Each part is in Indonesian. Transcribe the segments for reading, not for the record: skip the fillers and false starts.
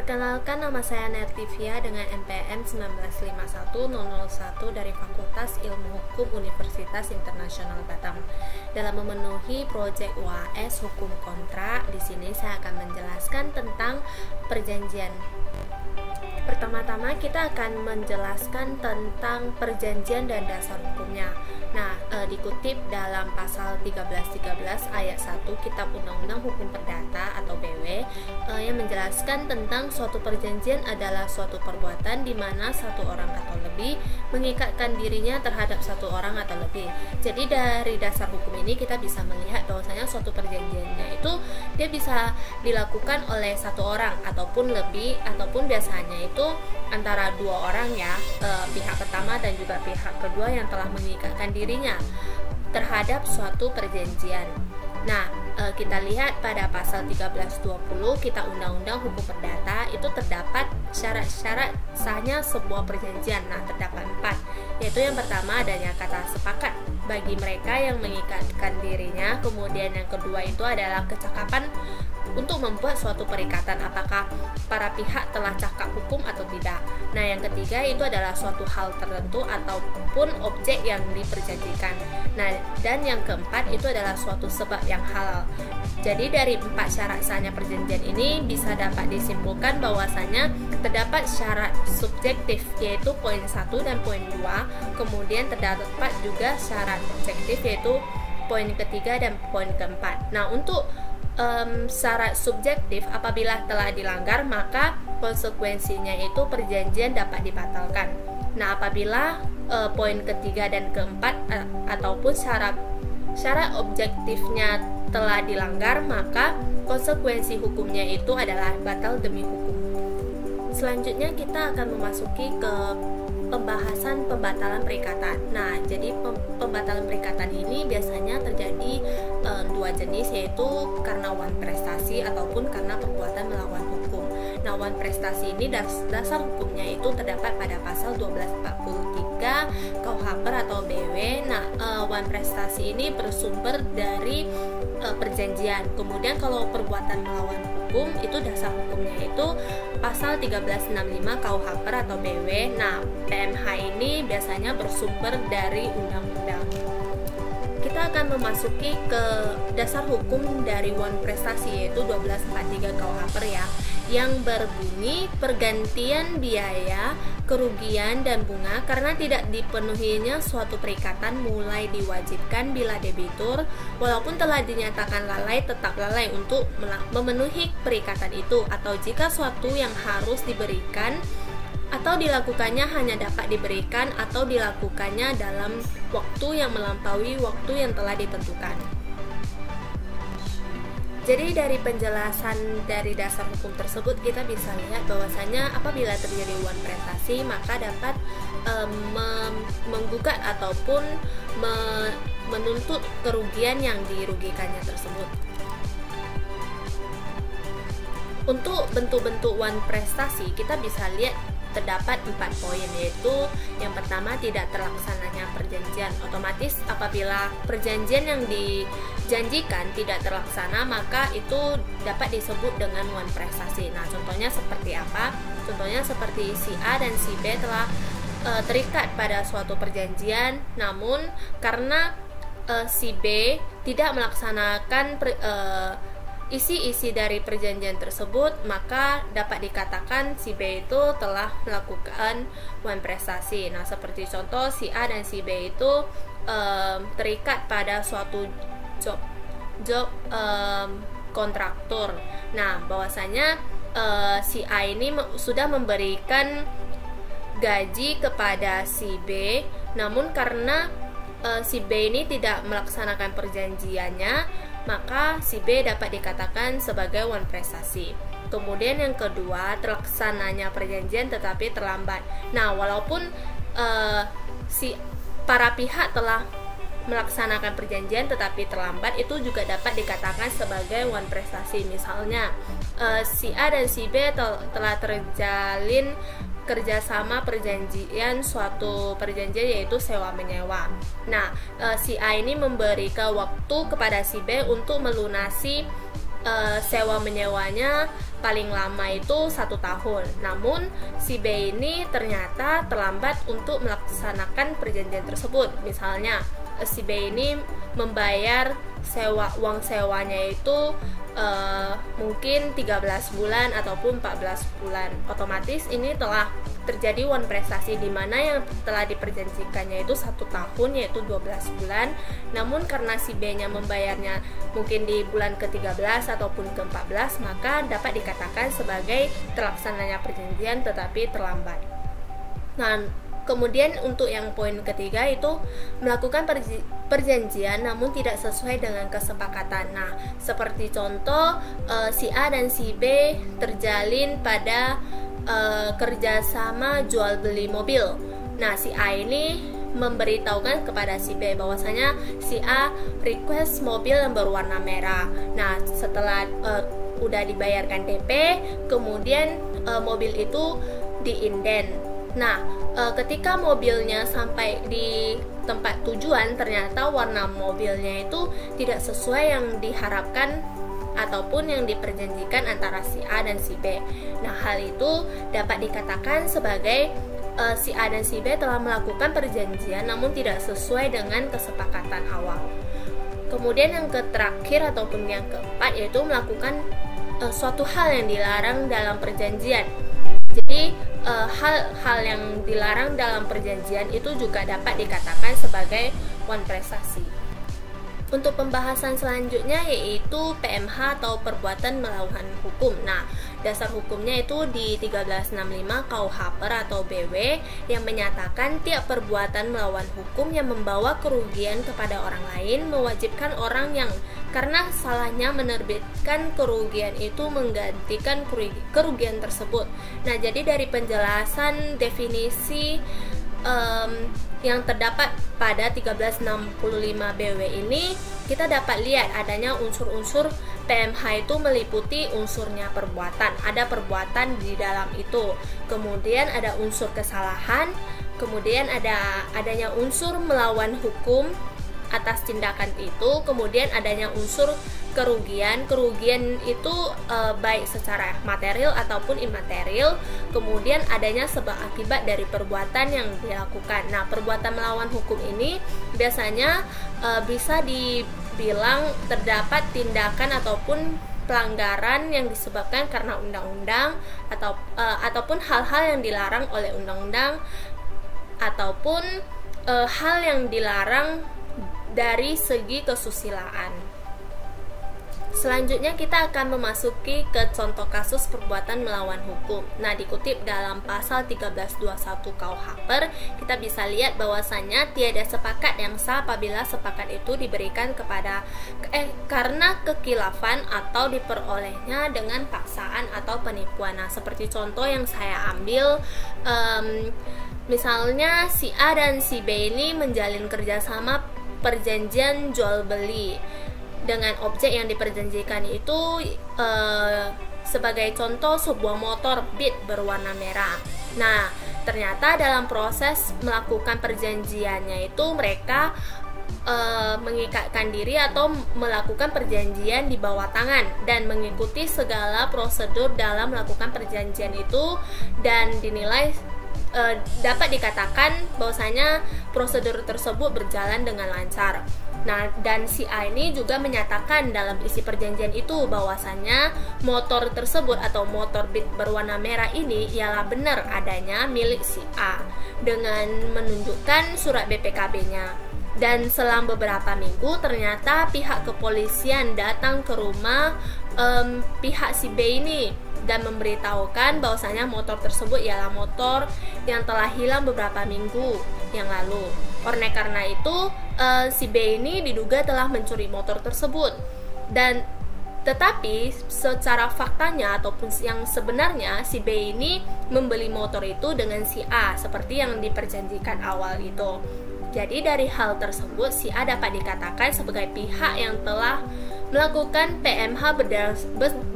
Perkenalkan, nama saya Nertivia dengan NPM 1951001 dari Fakultas Ilmu Hukum Universitas Internasional Batam. Dalam memenuhi proyek UAS Hukum Kontrak, di sini saya akan menjelaskan tentang perjanjian. Pertama-tama kita akan menjelaskan tentang perjanjian dan dasar hukumnya. Nah, dikutip dalam pasal 1313 ayat 1 Kitab Undang-Undang Hukum Perdata atau BW yang menjelaskan tentang suatu perjanjian adalah suatu perbuatan di mana satu orang atau lebih mengikatkan dirinya terhadap satu orang atau lebih. Jadi dari dasar hukum ini kita bisa melihat bahwasanya suatu perjanjiannya itu dia bisa dilakukan oleh satu orang ataupun lebih, ataupun biasanya itu antara dua orang ya, pihak pertama dan juga pihak kedua yang telah mengikatkan dirinya terhadap suatu perjanjian. Nah, kita lihat pada pasal 1320 Kitab Undang-Undang Hukum Perdata itu terdapat syarat-syarat sahnya sebuah perjanjian. Nah, terdapat 4, yaitu yang pertama adanya kata sepakat bagi mereka yang mengikatkan dirinya. Kemudian yang kedua itu adalah kecakapan untuk membuat suatu perikatan, apakah para pihak telah cakap hukum atau tidak. Nah, yang ketiga itu adalah suatu hal tertentu ataupun objek yang diperjanjikan. Nah, dan yang keempat itu adalah suatu sebab yang halal. Jadi dari 4 syarat sahnya perjanjian ini bisa dapat disimpulkan bahwasanya terdapat syarat subjektif, yaitu poin 1 dan poin 2. Kemudian terdapat juga syarat objektif, yaitu poin ketiga dan poin keempat. Nah, untuk syarat subjektif apabila telah dilanggar maka konsekuensinya itu perjanjian dapat dibatalkan. Nah, apabila poin ketiga dan keempat ataupun syarat objektifnya telah dilanggar maka konsekuensi hukumnya itu adalah batal demi hukum. Selanjutnya kita akan memasuki ke pembahasan pembatalan perikatan. Nah, jadi pembatalan perikatan ini biasanya terjadi 2 jenis, yaitu karena wan prestasi ataupun karena perbuatan melawan hukum. Nah, wan prestasi ini dasar hukumnya itu terdapat pada pasal 1243 KUHP atau BW. Nah, wan prestasi ini bersumber dari perjanjian. Kemudian kalau perbuatan melawan hukum itu dasar hukumnya itu pasal 1365 KUHP atau BW. Nah, PMH ini biasanya bersumber dari undang-undang. Kita akan memasuki ke dasar hukum dari wan prestasi, yaitu 1243 KUHP ya, yang berbunyi pergantian biaya, kerugian dan bunga karena tidak dipenuhinya suatu perikatan mulai diwajibkan bila debitur walaupun telah dinyatakan lalai tetap lalai untuk memenuhi perikatan itu, atau jika suatu yang harus diberikan atau dilakukannya hanya dapat diberikan atau dilakukannya dalam waktu yang melampaui waktu yang telah ditentukan. Jadi dari penjelasan dari dasar hukum tersebut kita bisa lihat bahwasanya apabila terjadi wan prestasi maka dapat menggugat ataupun menuntut kerugian yang dirugikannya tersebut. Untuk bentuk-bentuk wan prestasi kita bisa lihat terdapat 4 poin, yaitu yang pertama tidak terlaksananya perjanjian. Otomatis apabila perjanjian yang dijanjikan tidak terlaksana maka itu dapat disebut dengan wan prestasi. Nah, contohnya seperti apa? Contohnya seperti si A dan si B telah terikat pada suatu perjanjian, namun karena si B tidak melaksanakan isi-isi dari perjanjian tersebut, maka dapat dikatakan si B itu telah melakukan wan prestasi. Nah, seperti contoh si A dan si B itu terikat pada suatu job kontraktor. Nah, bahwasanya si A ini sudah memberikan gaji kepada si B, namun karena si B ini tidak melaksanakan perjanjiannya maka si B dapat dikatakan sebagai wan prestasi. Kemudian yang kedua, terlaksananya perjanjian tetapi terlambat. Nah, walaupun para pihak telah melaksanakan perjanjian tetapi terlambat, itu juga dapat dikatakan sebagai wan prestasi. Misalnya si A dan si B telah terjalin kerjasama perjanjian, suatu perjanjian yaitu sewa menyewa. Nah, si A ini memberikan waktu kepada si B untuk melunasi sewa menyewanya paling lama itu 1 tahun. Namun si B ini ternyata terlambat untuk melaksanakan perjanjian tersebut. Misalnya si B ini membayar uang sewanya itu mungkin 13 bulan ataupun 14 bulan. Otomatis ini telah terjadi wan prestasi, di mana yang telah diperjanjikannya itu 1 tahun, yaitu 12 bulan. Namun karena si B-nya membayarnya mungkin di bulan ke-13 ataupun ke-14, maka dapat dikatakan sebagai terlaksananya perjanjian tetapi terlambat. Nah, kemudian untuk yang poin ketiga itu melakukan perjanjian namun tidak sesuai dengan kesepakatan. Nah, seperti contoh si A dan si B terjalin pada kerjasama jual beli mobil. Nah, si A ini memberitahukan kepada si B bahwasanya si A request mobil yang berwarna merah. Nah, setelah udah dibayarkan DP, kemudian mobil itu diinden. Nah, ketika mobilnya sampai di tempat tujuan, ternyata warna mobilnya itu tidak sesuai yang diharapkan ataupun yang diperjanjikan antara si A dan si B. Nah, hal itu dapat dikatakan sebagai si A dan si B telah melakukan perjanjian namun tidak sesuai dengan kesepakatan awal. Kemudian yang terakhir ataupun yang keempat yaitu melakukan suatu hal yang dilarang dalam perjanjian. Jadi hal-hal yang dilarang dalam perjanjian itu juga dapat dikatakan sebagai wan prestasi. Untuk pembahasan selanjutnya yaitu PMH atau perbuatan melawan hukum. Nah, dasar hukumnya itu di 1365 KUHP atau BW yang menyatakan tiap perbuatan melawan hukum yang membawa kerugian kepada orang lain mewajibkan orang yang karena salahnya menerbitkan kerugian itu menggantikan kerugian tersebut. Nah, jadi dari penjelasan definisi yang terdapat pada 1365 BW ini, kita dapat lihat adanya unsur-unsur PMH itu meliputi unsurnya perbuatan. Ada perbuatan di dalam itu. Kemudian ada unsur kesalahan, kemudian adanya unsur melawan hukum atas tindakan itu, kemudian adanya unsur kerugian itu baik secara material ataupun imaterial, kemudian adanya sebab akibat dari perbuatan yang dilakukan. Nah, perbuatan melawan hukum ini biasanya bisa dibilang terdapat tindakan ataupun pelanggaran yang disebabkan karena undang-undang ataupun hal-hal yang dilarang oleh undang-undang ataupun hal yang dilarang dari segi kesusilaan. Selanjutnya kita akan memasuki ke contoh kasus perbuatan melawan hukum. Nah, dikutip dalam pasal 1321 KUHP, kita bisa lihat bahwasannya tiada sepakat yang sah apabila sepakat itu diberikan karena kekilafan atau diperolehnya dengan paksaan atau penipuan. Nah, seperti contoh yang saya ambil, misalnya si A dan si B ini menjalin kerjasama perjanjian jual beli dengan objek yang diperjanjikan itu sebagai contoh sebuah motor Beat berwarna merah. Nah, ternyata dalam proses melakukan perjanjiannya itu mereka mengikatkan diri atau melakukan perjanjian di bawah tangan dan mengikuti segala prosedur dalam melakukan perjanjian itu, dan dinilai dapat dikatakan bahwasanya prosedur tersebut berjalan dengan lancar. Nah, dan si A ini juga menyatakan dalam isi perjanjian itu bahwasanya motor tersebut atau motor Beat berwarna merah ini ialah benar adanya milik si A dengan menunjukkan surat BPKB-nya. Dan selang beberapa minggu ternyata pihak kepolisian datang ke rumah pihak si B ini dan memberitahukan bahwasanya motor tersebut ialah motor yang telah hilang beberapa minggu yang lalu. Oleh karena itu si B ini diduga telah mencuri motor tersebut, dan tetapi secara faktanya ataupun yang sebenarnya si B ini membeli motor itu dengan si A seperti yang diperjanjikan awal itu. Jadi dari hal tersebut si A dapat dikatakan sebagai pihak yang telah melakukan PMH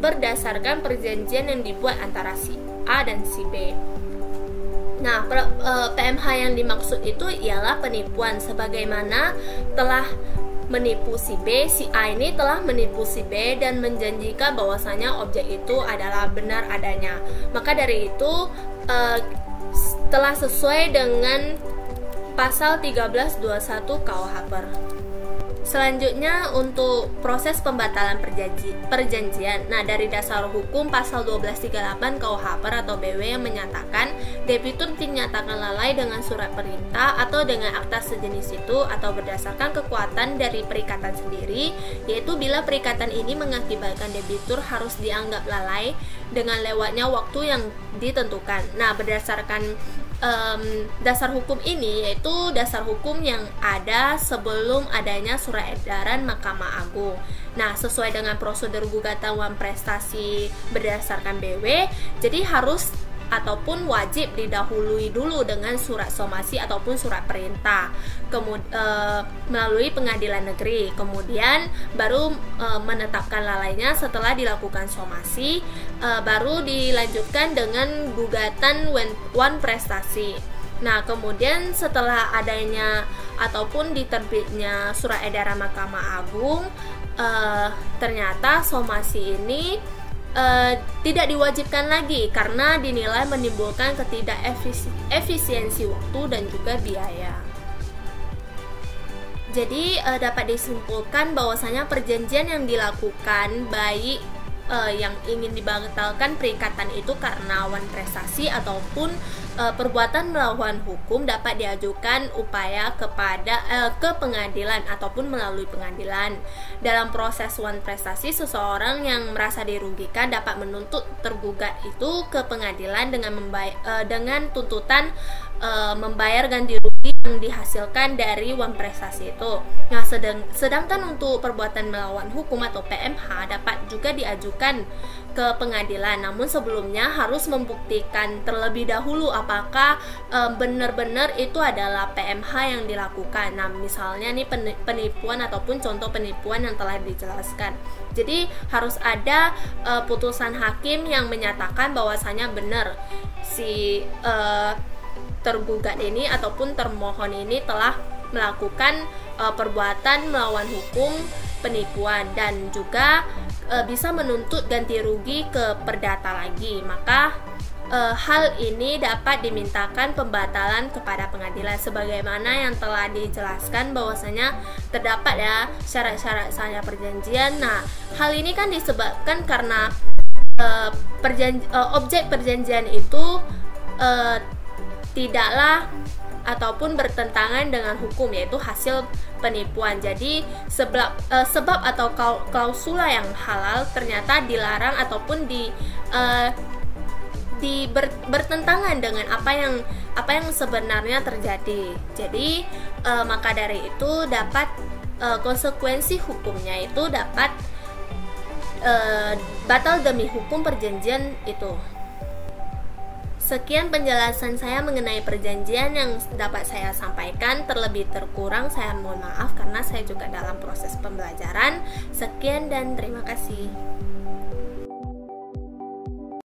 berdasarkan perjanjian yang dibuat antara si A dan si B. Nah, PMH yang dimaksud itu ialah penipuan sebagaimana telah menipu si B, si A ini telah menipu si B dan menjanjikan bahwasanya objek itu adalah benar adanya. Maka dari itu telah sesuai dengan pasal 1321 KUH. Selanjutnya untuk proses pembatalan perjanjian. Nah, dari dasar hukum pasal 1238 KUH atau BW yang menyatakan debitur dinyatakan lalai dengan surat perintah atau dengan akta sejenis itu atau berdasarkan kekuatan dari perikatan sendiri, yaitu bila perikatan ini mengakibatkan debitur harus dianggap lalai dengan lewatnya waktu yang ditentukan. Nah, berdasarkan dasar hukum ini, yaitu dasar hukum yang ada sebelum adanya surat edaran Mahkamah Agung. Nah, sesuai dengan prosedur gugatan uang prestasi berdasarkan BW, jadi harus ataupun wajib didahului dulu dengan surat somasi ataupun surat perintah melalui pengadilan negeri, kemudian baru menetapkan lalainya setelah dilakukan somasi, baru dilanjutkan dengan gugatan wan prestasi. Nah, kemudian setelah adanya ataupun diterbitnya surat edaran Mahkamah Agung, ternyata somasi ini tidak diwajibkan lagi karena dinilai menimbulkan ketidakefisiensi waktu dan juga biaya. Jadi dapat disimpulkan bahwasanya perjanjian yang dilakukan baik yang ingin dibatalkan perikatan itu karena wan prestasi ataupun perbuatan melawan hukum dapat diajukan upaya ke pengadilan ataupun melalui pengadilan. Dalam proses wan prestasi, seseorang yang merasa dirugikan dapat menuntut tergugat itu ke pengadilan dengan tuntutan membayar ganti rugi yang dihasilkan dari wan prestasi itu. Nah, sedangkan untuk perbuatan melawan hukum atau PMH dapat juga diajukan ke pengadilan, namun sebelumnya harus membuktikan terlebih dahulu apakah benar-benar itu adalah PMH yang dilakukan. Nah, misalnya nih penipuan ataupun contoh penipuan yang telah dijelaskan. Jadi harus ada putusan hakim yang menyatakan bahwasanya benar si tergugat ini ataupun termohon ini telah melakukan perbuatan melawan hukum penipuan dan juga bisa menuntut ganti rugi ke perdata lagi. Maka hal ini dapat dimintakan pembatalan kepada pengadilan sebagaimana yang telah dijelaskan bahwasanya terdapat ya syarat-syarat sahnya perjanjian. Nah, hal ini kan disebabkan karena objek perjanjian itu tidaklah ataupun bertentangan dengan hukum, yaitu hasil penipuan. Jadi sebab atau klausula yang halal ternyata dilarang ataupun bertentangan dengan apa yang sebenarnya terjadi. Jadi maka dari itu dapat konsekuensi hukumnya itu dapat batal demi hukum perjanjian itu. Sekian penjelasan saya mengenai perjanjian yang dapat saya sampaikan. Terlebih terkurang saya mohon maaf karena saya juga dalam proses pembelajaran. Sekian dan terima kasih.